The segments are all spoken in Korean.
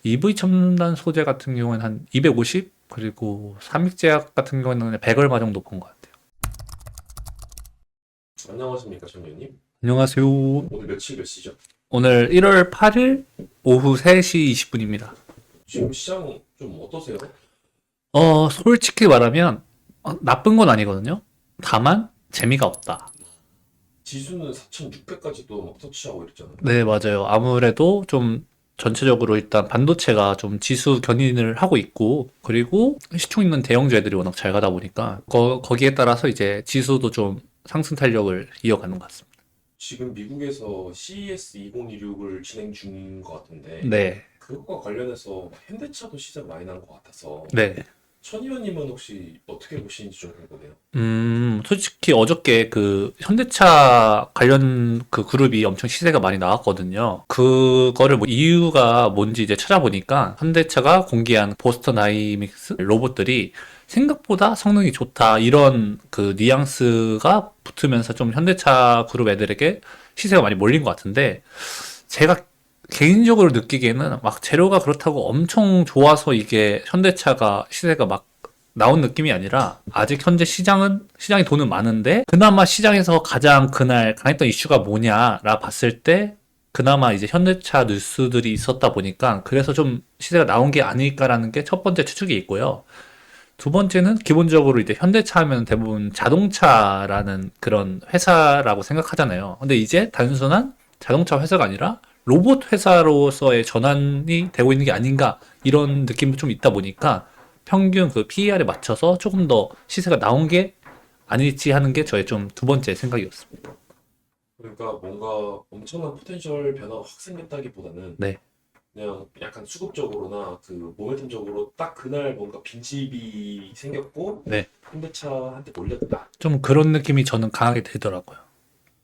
EV 첨단 소재 같은 경우에는 한 250? 그리고 삼익제약 같은 경우에는 100 얼마 정도 본 것 같아요. 안녕하십니까, 정현님? 안녕하세요. 오늘 며칠 몇 시죠? 오늘 1월 8일 오후 3시 20분입니다. 지금 시장 좀 어떠세요? 솔직히 말하면 나쁜 건 아니거든요. 다만 재미가 없다. 지수는 4,600까지도 막 터치하고 이랬잖아요. 네, 맞아요. 아무래도 좀 전체적으로 일단 반도체가 좀 지수 견인을 하고 있고, 그리고 시총 있는 대형주들이 워낙 잘 가다 보니까, 거기에 따라서 이제 지수도 좀 상승 탄력을 이어가는 것 같습니다. 지금 미국에서 CES 2026을 진행 중인 것 같은데 네, 그것과 관련해서 현대차도 시장 많이 난 것 같아서 네. 천 의원님은 혹시 어떻게 보시는지 좀 궁금해요. 솔직히 어저께 그 현대차 관련 그 그룹이 엄청 시세가 많이 나왔거든요. 그거를 뭐 이유가 뭔지 이제 찾아보니까 현대차가 공개한 보스턴 다이믹스 로봇들이 생각보다 성능이 좋다 이런 그 뉘앙스가 붙으면서 좀 현대차 그룹 애들에게 시세가 많이 몰린 것 같은데 제가 개인적으로 느끼기에는 막 재료가 그렇다고 엄청 좋아서 이게 현대차가 시세가 막 나온 느낌이 아니라 아직 현재 시장이 돈은 많은데 그나마 시장에서 가장 그날 강했던 이슈가 뭐냐라 봤을 때 그나마 이제 현대차 뉴스들이 있었다 보니까 그래서 좀 시세가 나온 게 아닐까라는 게 첫 번째 추측이 있고요. 두 번째는 기본적으로 이제 현대차 하면 대부분 자동차라는 그런 회사라고 생각하잖아요. 근데 이제 단순한 자동차 회사가 아니라 로봇 회사로서의 전환이 되고 있는 게 아닌가 이런 느낌도 좀 있다 보니까 평균 그 PER에 맞춰서 조금 더 시세가 나온 게 아닐지 하는 게 저의 좀 두 번째 생각이었습니다. 그러니까 뭔가 엄청난 포텐셜 변화가 확 생겼다기보다는 네. 그냥 약간 수급적으로나 그 모멘텀적으로 딱 그날 뭔가 빈집이 생겼고 네. 현대차한테 몰렸다. 좀 그런 느낌이 저는 강하게 들더라고요.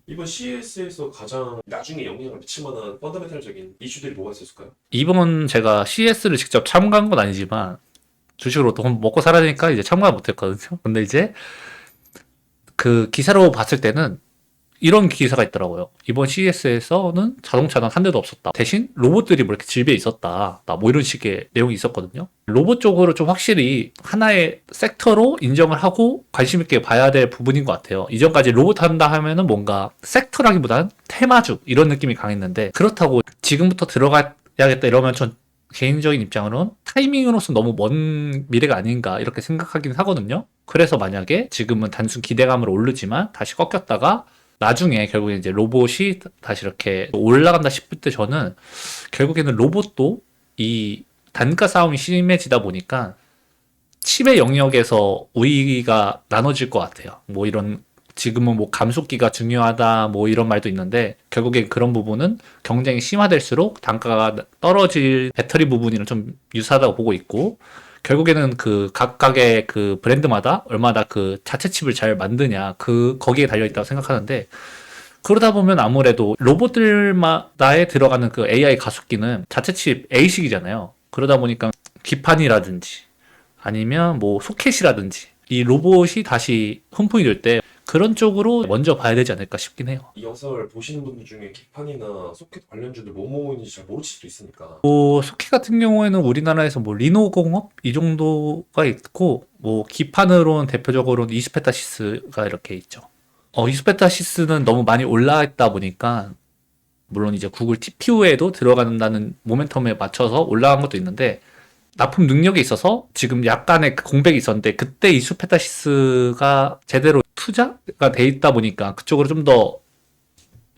이번 CES에서 가장 나중에 영향을 미칠 만한 펀더멘탈적인 이슈들이 뭐가 있었을까요? 이번 제가 CS를 직접 참가한 건 아니지만 주식으로 돈 먹고 살아야 되니까 이제 참가 못 했거든요. 근데 이제 그 기사로 봤을 때는 이런 기사가 있더라고요. 이번 CES에서는 자동차는 한 대도 없었다. 대신 로봇들이 뭐 이렇게 질비해 있었다. 뭐 이런 식의 내용이 있었거든요. 로봇 쪽으로 좀 확실히 하나의 섹터로 인정을 하고 관심 있게 봐야 될 부분인 것 같아요. 이전까지 로봇 한다 하면은 뭔가 섹터라기보단 테마주 이런 느낌이 강했는데 그렇다고 지금부터 들어가야겠다 이러면 전 개인적인 입장으로는 타이밍으로서 너무 먼 미래가 아닌가 이렇게 생각하긴 하거든요. 그래서 만약에 지금은 단순 기대감으로 오르지만 다시 꺾였다가 나중에 결국에 이제 로봇이 다시 이렇게 올라간다 싶을 때 저는 결국에는 로봇도 이 단가 싸움이 심해지다 보니까 칩의 영역에서 우위가 나눠질 것 같아요. 뭐 이런 지금은 뭐 감속기가 중요하다 뭐 이런 말도 있는데 결국엔 그런 부분은 경쟁이 심화될수록 단가가 떨어질 배터리 부분이랑 좀 유사하다고 보고 있고 결국에는 그 각각의 그 브랜드마다 얼마나 그 자체 칩을 잘 만드냐 그 거기에 달려 있다고 생각하는데 그러다 보면 아무래도 로봇들마다에 들어가는 그 AI 가속기는 자체 칩 A식이잖아요. 그러다 보니까 기판이라든지 아니면 뭐 소켓이라든지 이 로봇이 다시 훈풍이 될 때 그런 쪽으로 먼저 봐야 되지 않을까 싶긴 해요. 이 영상을 보시는 분들 중에 기판이나 소켓 관련주들 뭐 모으는지 잘 모르실 수도 있으니까 뭐 소켓 같은 경우에는 우리나라에서 뭐 리노공업 이 정도가 있고 뭐 기판으로는 대표적으로는 이스페타시스가 이렇게 있죠. 이스페타시스는 너무 많이 올라있다 보니까 물론 이제 구글 TPU에도 들어간다는 모멘텀에 맞춰서 올라간 것도 있는데 납품 능력에 있어서 지금 약간의 그 공백이 있었는데 그때 이스페타시스가 제대로 투자가 돼 있다 보니까 그쪽으로 좀 더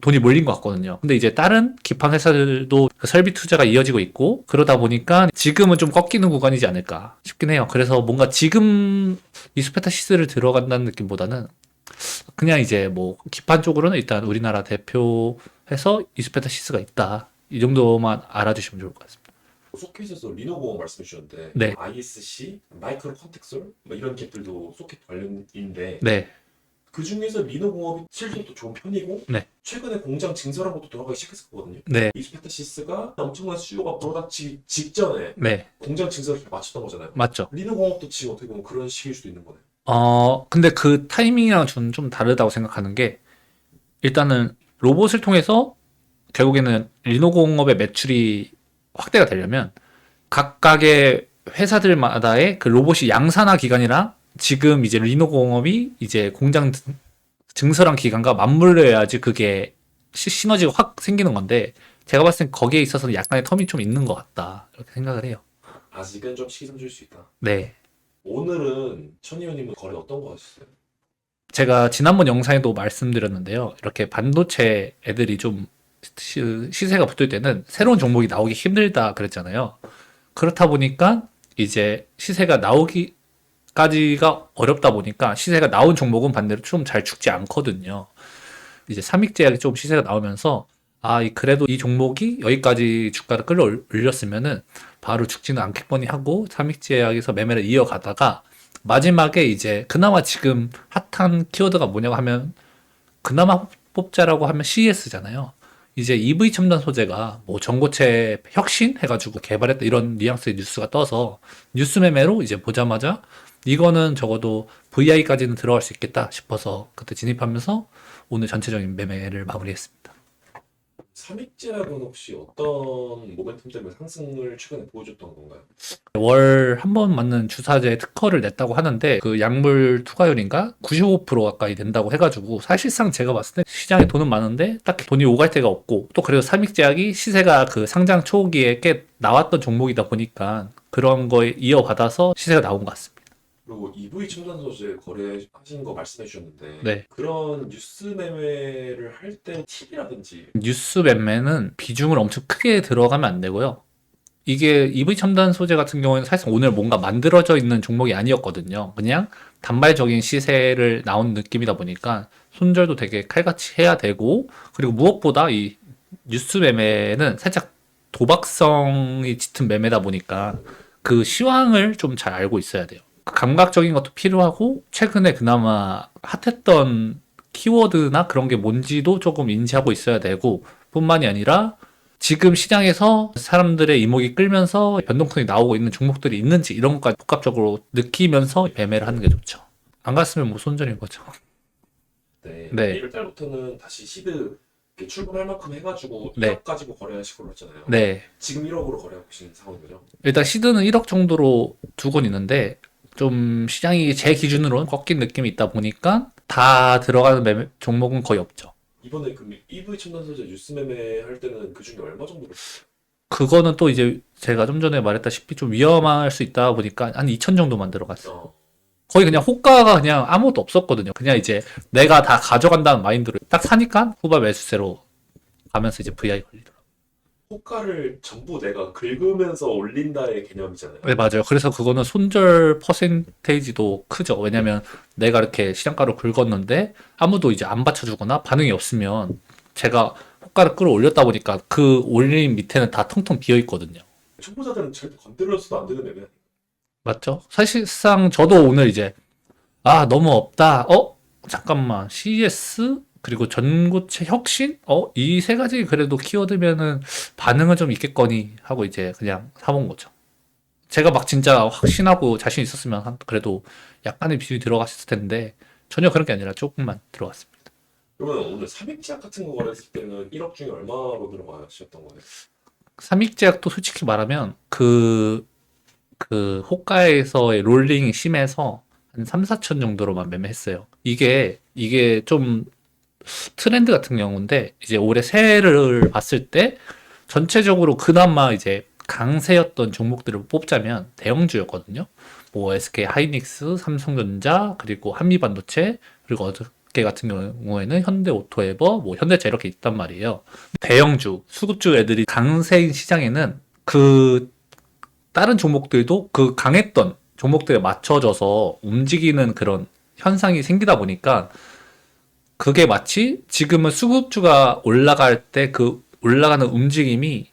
돈이 몰린 것 같거든요. 근데 이제 다른 기판 회사들도 그 설비 투자가 이어지고 있고 그러다 보니까 지금은 좀 꺾이는 구간이지 않을까 싶긴 해요. 그래서 뭔가 지금 이스페타시스를 들어간다는 느낌보다는 그냥 이제 뭐 기판 쪽으로는 일단 우리나라 대표해서 이스페타시스가 있다. 이 정도만 알아주시면 좋을 것 같습니다. 소켓에서 리노공 말씀해 주셨는데 네, ISC, 마이크로 컨텍솔 뭐 이런 앱들도 소켓 관련인데 네, 그 중에서 리노공업이 실적도 좋은 편이고 네, 최근에 공장 증설한 것도 돌아가기 시작했었거든요. 네, 이스페타시스가 엄청난 수요가 불어닥치기 직전에 네, 공장 증설을 마쳤던 거잖아요. 맞죠. 리노공업도 지금 어떻게 보면 그런 시기일 수도 있는 거네요. 근데 그 타이밍이랑 저는 좀 다르다고 생각하는 게 일단은 로봇을 통해서 결국에는 리노공업의 매출이 확대가 되려면 각각의 회사들마다의 그 로봇이 양산화 기간이랑 지금 이제 리노공업이 이제 공장 증설한 기간과 맞물려야지 그게 시너지가 확 생기는 건데 제가 봤을 땐 거기에 있어서는 약간의 텀이 좀 있는 것 같다 이렇게 생각을 해요. 아직은 좀 시기상조일 수 있다. 네. 오늘은 천 의원님은 거래 어떤 거 하셨어요? 제가 지난번 영상에도 말씀드렸는데요. 이렇게 반도체 애들이 좀 시세가 붙을 때는 새로운 종목이 나오기 힘들다 그랬잖아요. 그렇다 보니까 이제 시세가 나오기까지가 어렵다 보니까 시세가 나온 종목은 반대로 좀 잘 죽지 않거든요. 이제 삼익제약이 좀 시세가 나오면서 그래도 이 종목이 여기까지 주가를 끌어올렸으면은 바로 죽지는 않겠거니 하고 삼익제약에서 매매를 이어가다가 마지막에 이제 그나마 지금 핫한 키워드가 뭐냐고 하면 그나마 뽑자라고 하면 CES잖아요. 이제 EV 첨단 소재가 뭐 전고체 혁신 해가지고 개발했다 이런 뉘앙스의 뉴스가 떠서 뉴스 매매로 이제 보자마자 이거는 적어도 VI까지는 들어갈 수 있겠다 싶어서 그때 진입하면서 오늘 전체적인 매매를 마무리했습니다. 삼익제약은 혹시 어떤 모멘텀 때문에 상승을 최근에 보여줬던 건가요? 월 한 번 맞는 주사제 특허를 냈다고 하는데 그 약물 투과율인가 95% 가까이 된다고 해가지고 사실상 제가 봤을 때 시장에 돈은 많은데 딱히 돈이 오갈 데가 없고 또 그래도 삼익제약이 시세가 그 상장 초기에 꽤 나왔던 종목이다 보니까 그런 거에 이어받아서 시세가 나온 것 같습니다. 그리고 EV 첨단 소재 거래하신 거 말씀해 주셨는데 네. 그런 뉴스 매매를 할 때 팁이라든지 뉴스 매매는 비중을 엄청 크게 들어가면 안 되고요. 이게 EV 첨단 소재 같은 경우에는 사실 오늘 뭔가 만들어져 있는 종목이 아니었거든요. 그냥 단발적인 시세를 나온 느낌이다 보니까 손절도 되게 칼같이 해야 되고 그리고 무엇보다 이 뉴스 매매는 살짝 도박성이 짙은 매매다 보니까 그 시황을 좀 잘 알고 있어야 돼요. 감각적인 것도 필요하고 최근에 그나마 핫했던 키워드나 그런 게 뭔지도 조금 인지하고 있어야 되고 뿐만이 아니라 지금 시장에서 사람들의 이목이 끌면서 변동성이 나오고 있는 종목들이 있는지 이런 것까지 복합적으로 느끼면서 매매를 하는 게 좋죠. 안 갔으면 뭐 손절인 거죠. 네. 네. 1월달부터는 다시 시드 이렇게 출금할 만큼 해가지고 네. 1억 가지고 거래하실 걸로 했잖아요. 네. 지금 1억으로 거래하고 계신 상황인 거죠? 일단 시드는 1억 정도로 두곤 있는데 좀 시장이 제 기준으로는 꺾인 느낌이 있다 보니까 다 들어가는 종목은 거의 없죠. 이번에 그 EV 첨단 소재 뉴스 매매할 때는 그 중에 얼마 정도로 그거는 또 이제 제가 좀 전에 말했다시피 좀 위험할 수 있다 보니까 한 2천 정도만 들어갔어요. 어, 거의 그냥 호가가 그냥 아무것도 없었거든요. 그냥 이제 내가 다 가져간다는 마인드로 딱 사니까 후발 매수세로 가면서 이제 VI 걸리더라고요. 호가를 전부 내가 긁으면서 올린다의 개념이잖아요. 네, 맞아요. 그래서 그거는 손절 퍼센테이지도 크죠. 왜냐면 내가 이렇게 시장가로 긁었는데 아무도 이제 안 받쳐주거나 반응이 없으면 제가 호가를 끌어올렸다 보니까 그 올림 밑에는 다 텅텅 비어 있거든요. 초보자들은 절대 건드려서도 안 되는 매매. 맞죠? 사실상 저도 오늘 이제 너무 없다. 잠깐만. CS 그리고 전고체 혁신? 이 세 가지 그래도 키워드면은 반응은 좀 있겠거니 하고 이제 그냥 사본 거죠. 제가 막 진짜 확신하고 자신 있었으면 그래도 약간의 비중이 들어갔을 텐데 전혀 그런 게 아니라 조금만 들어갔습니다. 그러면 오늘 삼익제약 같은 거 거래했을 때는 1억 중에 얼마로 들어가셨던 거예요? 삼익제약도 솔직히 말하면 그 호가에서의 롤링이 심해서 한 3, 4천 정도로만 매매했어요. 이게 좀 트렌드 같은 경우인데 이제 올해 새해를 봤을 때 전체적으로 그나마 이제 강세였던 종목들을 뽑자면 대형주였거든요. 뭐 SK 하이닉스, 삼성전자, 그리고 한미반도체, 그리고 어저께 같은 경우에는 현대오토에버, 뭐 현대차 이렇게 있단 말이에요. 대형주, 수급주 애들이 강세인 시장에는 그 다른 종목들도 그 강했던 종목들에 맞춰져서 움직이는 그런 현상이 생기다 보니까 그게 마치 지금은 수급주가 올라갈 때 그 올라가는 움직임이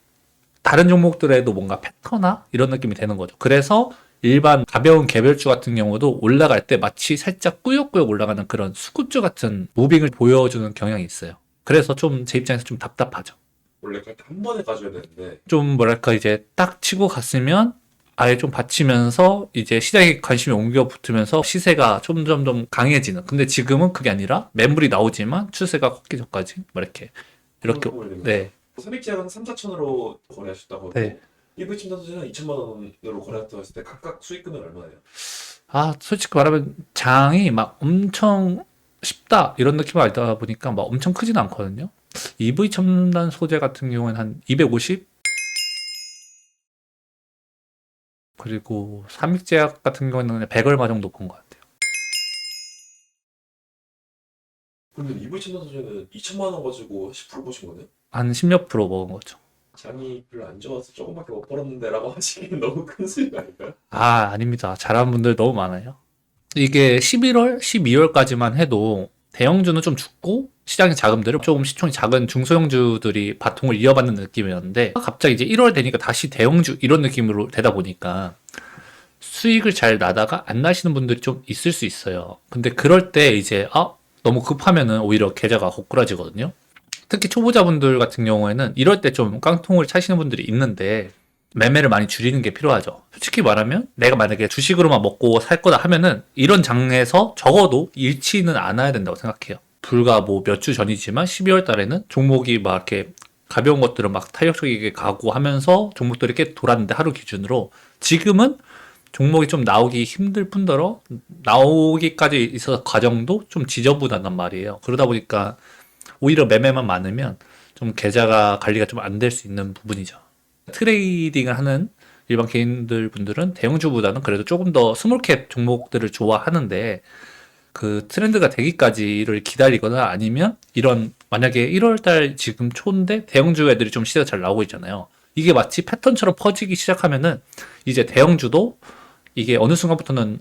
다른 종목들에도 뭔가 패턴화 이런 느낌이 되는 거죠. 그래서 일반 가벼운 개별주 같은 경우도 올라갈 때 마치 살짝 꾸역꾸역 올라가는 그런 수급주 같은 무빙을 보여주는 경향이 있어요. 그래서 좀 제 입장에서 좀 답답하죠. 원래 그때 한 번에 가져야 되는데 좀 뭐랄까 이제 딱 치고 갔으면 아예 좀 받치면서 이제 시장에 관심이 옮겨 붙으면서 시세가 점점 강해지는. 근데 지금은 그게 아니라 매물이 나오지만 추세가 꺾기 전까지 뭐 이렇게 그런 네. 삼익제약은 3, 4천으로 거래하셨다고 네. EV 침단 소재는 2천만 원으로 거래했다고 했을 때 각각 수익금은 얼마예요? 아, 솔직히 말하면 장이 막 엄청 쉽다 이런 느낌을 알다 보니까 막 엄청 크진 않거든요. EV 첨단 소재 같은 경우에는 한 250? 그리고 삼익제약 같은 경우에는 100 얼마 정도 본 것 같아요. 근데 EV 침단 소재는 2천만 원 가지고 10% 보신 거네요? 한 10몇 프로 먹은 거죠. 장이 별로 안 좋아서 조금밖에 못 벌었는데 라고 하시기엔 너무 큰 수익 아닌가요? 아, 아닙니다. 잘하는 분들 너무 많아요. 이게 11월, 12월까지만 해도 대형주는 좀 죽고 시장의 자금들은 조금 시총이 작은 중소형주들이 바통을 이어받는 느낌이었는데 갑자기 이제 1월 되니까 다시 대형주 이런 느낌으로 되다 보니까 수익을 잘 나다가 안 나시는 분들이 좀 있을 수 있어요. 근데 그럴 때 이제 너무 급하면은 오히려 계좌가 고꾸라지거든요. 특히 초보자분들 같은 경우에는 이럴 때 좀 깡통을 차시는 분들이 있는데 매매를 많이 줄이는 게 필요하죠. 솔직히 말하면 내가 만약에 주식으로만 먹고 살 거다 하면은 이런 장에서 적어도 잃지는 않아야 된다고 생각해요. 불과 뭐 몇 주 전이지만 12월 달에는 종목이 막 이렇게 가벼운 것들은 막 탄력적이게 가고 하면서 종목들이 꽤 돌았는데 하루 기준으로 지금은 종목이 좀 나오기 힘들 뿐더러 나오기까지 있어서 과정도 좀 지저분하단 말이에요. 그러다 보니까 오히려 매매만 많으면 좀 계좌가 관리가 좀 안 될 수 있는 부분이죠. 트레이딩을 하는 일반 개인들 분들은 대형주보다는 그래도 조금 더 스몰캡 종목들을 좋아하는데 그 트렌드가 되기까지를 기다리거나 아니면 이런 만약에 1월달 지금 초인데 대형주 애들이 좀 시세가 잘 나오고 있잖아요. 이게 마치 패턴처럼 퍼지기 시작하면은 이제 대형주도 이게 어느 순간부터는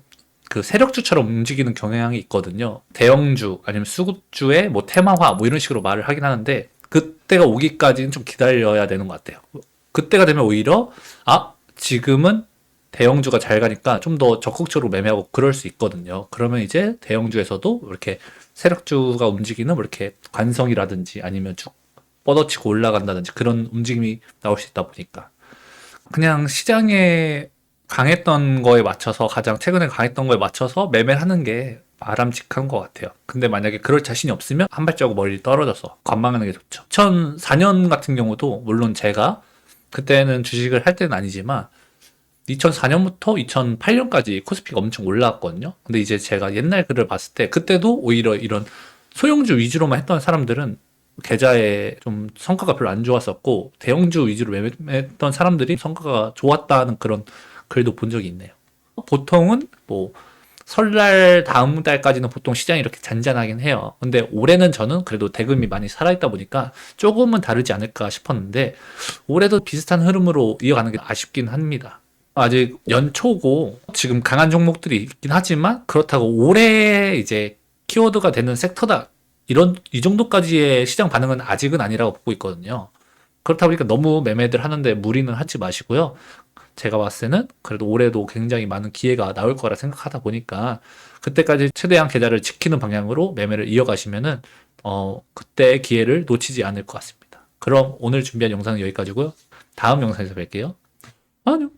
그 세력주처럼 움직이는 경향이 있거든요. 대형주 아니면 수급주의 뭐 테마화 뭐 이런 식으로 말을 하긴 하는데 그때가 오기까지는 좀 기다려야 되는 것 같아요. 그때가 되면 오히려 지금은 대형주가 잘 가니까 좀 더 적극적으로 매매하고 그럴 수 있거든요. 그러면 이제 대형주에서도 이렇게 세력주가 움직이는 뭐 이렇게 관성이라든지 아니면 쭉 뻗어치고 올라간다든지 그런 움직임이 나올 수 있다 보니까 그냥 시장에 강했던 거에 맞춰서 가장 최근에 강했던 거에 맞춰서 매매를 하는 게 바람직한 것 같아요. 근데 만약에 그럴 자신이 없으면 한 발자국 멀리 떨어져서 관망하는 게 좋죠. 2004년 같은 경우도 물론 제가 그때는 주식을 할 때는 아니지만 2004년부터 2008년까지 코스피가 엄청 올라왔거든요. 근데 이제 제가 옛날 글을 봤을 때 그때도 오히려 이런 소형주 위주로만 했던 사람들은 계좌에 좀 성과가 별로 안 좋았었고 대형주 위주로 매매했던 사람들이 성과가 좋았다는 그런 글도 본 적이 있네요. 보통은 뭐 설날 다음 달까지는 보통 시장이 이렇게 잔잔하긴 해요. 근데 올해는 저는 그래도 대금이 많이 살아있다 보니까 조금은 다르지 않을까 싶었는데 올해도 비슷한 흐름으로 이어가는 게 아쉽긴 합니다. 아직 연초고 지금 강한 종목들이 있긴 하지만 그렇다고 올해 이제 키워드가 되는 섹터다 이 정도까지의 시장 반응은 아직은 아니라고 보고 있거든요. 그렇다 보니까 너무 매매들 하는데 무리는 하지 마시고요. 제가 봤을 때는 그래도 올해도 굉장히 많은 기회가 나올 거라 생각하다 보니까 그때까지 최대한 계좌를 지키는 방향으로 매매를 이어가시면은 그때의 기회를 놓치지 않을 것 같습니다. 그럼 오늘 준비한 영상은 여기까지고요. 다음 영상에서 뵐게요. 안녕.